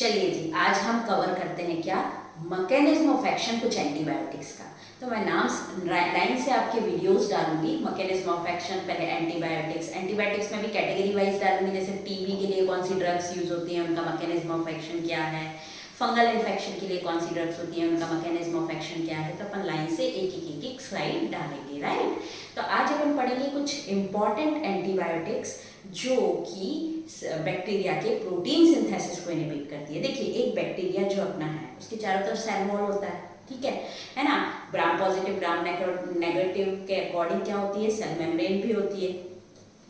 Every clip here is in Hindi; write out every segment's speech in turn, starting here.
चलिए जी, आज हम कवर करते हैं क्या, मैकेनिज्म ऑफ एक्शन कुछ एंटीबायोटिक्स का। तो मैं नाम लाइन से आपके वीडियोस डालूंगी। मैकेनिज्म ऑफ एक्शन, पहले एंटीबायोटिक्स में भी कैटेगरी वाइज डालूंगी, जैसे टीबी के लिए कौन सी ड्रग्स यूज होती हैं, उनका मैकेनिज्म ऑफ एक्शन क्या है, फंगल इन्फेक्शन के लिए कौन सी ड्रग्स होती हैं, उनका मैकेनिज्म ऑफ एक्शन क्या है। तो अपन लाइन से एक स्लाइड डालेंगे, राइट। तो आज अपन पढ़ेंगे कुछ इंपॉर्टेंट एंटीबायोटिक्स जो कि बैक्टीरिया के प्रोटीन सिंथेसिस को इनहिबिट करती है। देखिए, एक बैक्टीरिया जो अपना है उसके चारों तरफ सेल वॉल होता है, ठीक है ना। ग्राम पॉजिटिव ग्राम नेगेटिव के अकॉर्डिंग क्या होती है, सेल मेम्ब्रेन भी होती है,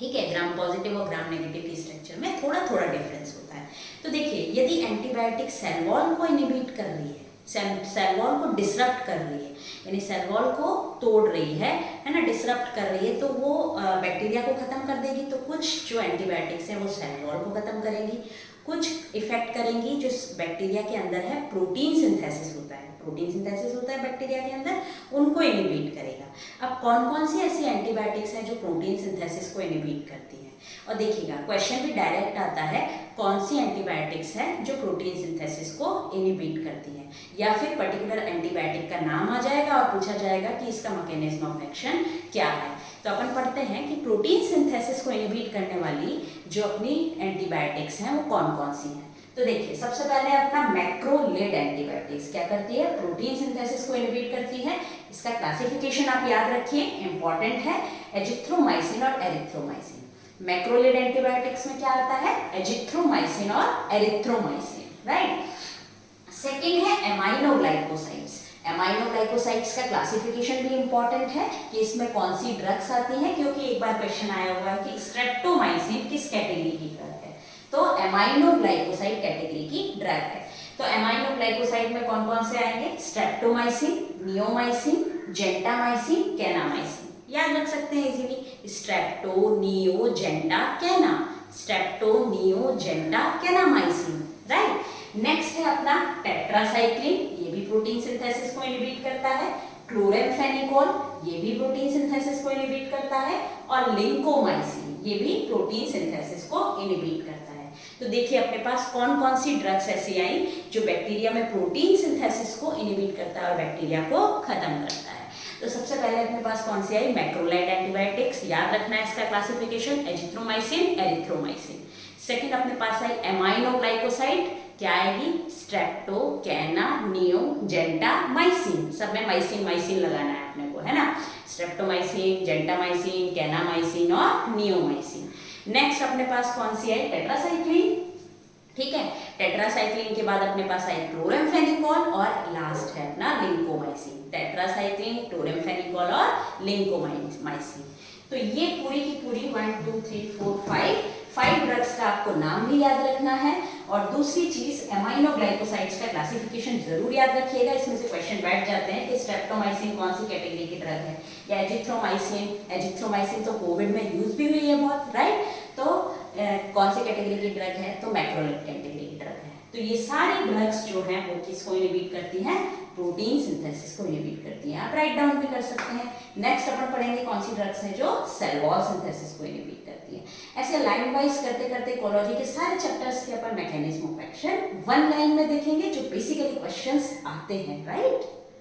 ठीक है। ग्राम पॉजिटिव और ग्राम नेगेटिव के स्ट्रक्चर में थोड़ा थोड़ा डिफरेंस होता है। तो देखिए, यदि एंटीबायोटिक सेल वॉल को इनहिबिट कर रही है, सेल वॉल को डिसरप्ट कर रही है, यानी सेल वॉल को तोड़ रही है ना, डिसरप्ट कर रही है, तो वो बैक्टीरिया को खत्म कर देगी। तो कुछ जो एंटीबायोटिक्स हैं वो सेल वॉल को खत्म करेंगी, कुछ इफेक्ट करेंगी जो बैक्टीरिया के अंदर है, प्रोटीन सिंथेसिस होता है, प्रोटीन सिंथेसिस होता है बैक्टीरिया के अंदर, उनको इनहिबिट करेगा। अब कौन कौन सी ऐसी एंटीबायोटिक्स हैं जो प्रोटीन सिंथेसिस को इनहिबिट करती हैं, और देखिएगा क्वेश्चन भी डायरेक्ट आता है, कौन सी एंटीबायोटिक्स है जो प्रोटीन सिंथेसिस को इनहिबिट करती है, या फिर पर्टिकुलर एंटीबायोटिक का नाम आ जाएगा और पूछा जाएगा कि इसका मैकेनिज्म ऑफ एक्शन क्या है। तो अपन पढ़ते हैं कि प्रोटीन सिंथेसिस को इनहिबिट करने वाली जो अपनी एंटीबायोटिक्स हैं वो कौन कौन सी हैं। तो देखिए, सबसे पहले अपना मैक्रोलेड एंटीबायोटिक्स क्या करती है, प्रोटीन सिंथेसिस को इनहिबिट करती है। इसका क्लासिफिकेशन आप याद रखिए, इंपॉर्टेंट है, एजिथ्रोमाइसिन और एरिथ्रोमाइसिन। मैक्रोलेड एंटीबायोटिक्स में क्या आता है, एजिथ्रोमाइसिन और एरिथ्रोमाइसिन, राइट। सेकेंड है एमाइनोग्लाइकोसाइड्स। एमाइनोग्लाइकोसाइड्स का क्लासिफिकेशन भी इंपॉर्टेंट है कि इसमें कौन सी ड्रग्स आती हैं, क्योंकि एक बार क्वेश्चन आया हुआ है कि स्ट्रेप्टोमाइसिन किस कैटेगरी की ड्रग है, तो एमाइनोग्लाइकोसाइड कैटेगरी की ड्रग है। तो एमाइनोग्लाइकोसाइड में कौन कौन से आएंगे, स्ट्रेप्टोमाइसिन, नियोमाइसिन, जेंटामाइसिन, कैनामाइसिन। याद रख सकते हैं easily, strepto, neo, genta, kana, strepto, neo, genta, kanamycin, right. Next है अपना टेट्रासाइक्लिन, ये भी प्रोटीन सिंथेसिस को इनहिबिट करता है। क्लोरेमफेनिकोल, ये भी प्रोटीन सिंथेसिस को इनहिबिट करता है, और लिंकोमाइसिन, ये भी प्रोटीन सिंथेसिस को इनहिबिट करता है। तो देखिए, अपने पास कौन कौन सी ड्रग्स ऐसी आई जो बैक्टीरिया में प्रोटीन सिंथेसिस को इनहिबिट करता है और बैक्टीरिया को खत्म करता है। तो सबसे पहले अपने पास कौन सी आई, मैक्रोलाइड एंटीबायोटिक्स, याद रखना है इसका क्लासिफिकेशन, एजिथ्रोमाइसिन, एरिथ्रोमाइसिन। सेकंड अपने पास आई एमाइनोग्लाइकोसाइड, क्या आएगी, स्ट्रेप्टो, कैना, नियो, जेंटा, माइसिन। सब में माइसिन माइसिन लगाना है अपने को, है ना। स्ट्रेप्टोमाइसिन, जेंटामाइसिन, कैनामाइसिन और नियोमाइसिन। नेक्स्ट अपने पास कौन सी है, टेट्रासाइक्लिन, ठीक है। टेट्रासाइक्लिन के बाद अपने पास आई क्लोरेमफेनिकोल, और लास्ट है अपना लिंकोमाइसिन। टेट्रासाइक्लिन, क्लोरेमफेनिकोल और लिंकोमाइसिन। तो ये पूरी की पूरी 1 2 3 4 5 ड्रग्स का आपको नाम भी याद रखना है। और दूसरी चीज, एमाइनोग्लाइकोसाइड्स का क्लासिफिकेशन जरूर याद रखिएगा, इसमें से क्वेश्चन बैठ जाते हैं कि स्ट्रेप्टोमाइसिन कौन सी कैटेगरी की ड्रग है, या एजिथ्रोमाइसिन तो कोविड में यूज भी हुई है बहुत, राइट। तो कौन सी कैटेगरी की ड्रग है, तो मैक्रोलेड कैटेगरी की ड्रग है। तो ये सारी ड्रग्स जो हैं वो किसको इनहिबिट करती हैं, प्रोटीन सिंथेसिस को इनहिबिट करती हैं। आप राइट डाउन भी कर सकते हैं। नेक्स्ट अपन पढ़ेंगे कौन सी ड्रग्स हैं जो सेल वॉल सिंथेसिस को इनहिबिट करती हैं। ऐसे लाइन वाइज करते करते इकोलॉजी के सारे चैप्टर्स के अपन mechanism of action one line में देखेंगे, जो बेसिकली क्वेश्चंस आते हैं, राइट।